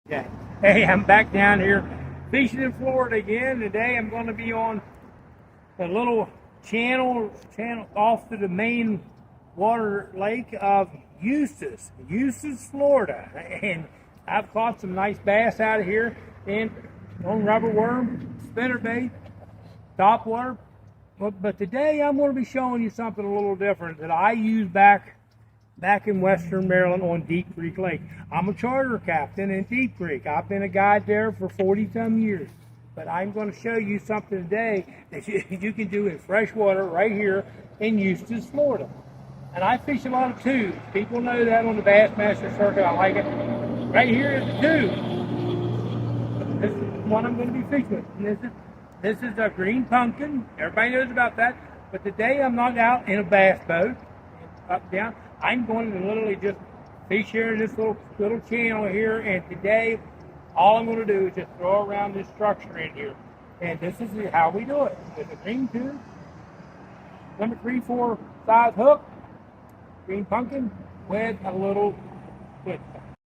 Okay. Hey, I'm back down here fishing in Florida again. Today I'm going to be on a little channel off to the main water lake of Eustis, Florida. And I've caught some nice bass out of here and on rubber worm, spinnerbait, topwater. But today I'm going to be showing you something a little different that I use back in Western Maryland on Deep Creek Lake. I'm a charter captain in Deep Creek. I've been a guide there for 40-some years. But I'm going to show you something today that you can do in freshwater right here in Eustis, Florida. And I fish a lot of tubes. People know that on the Bassmaster Circuit. I like it. Right here is the tube. This is one I'm going to be fishing with. And this is a green pumpkin. Everybody knows about that. But today I'm not out in a bass boat, up down. I'm going to literally just fish here in this little channel here, and today all I'm going to do is just throw around this structure in here. And this is how we do it. With a green tube, number 3/4 size hook, green pumpkin with a little twist.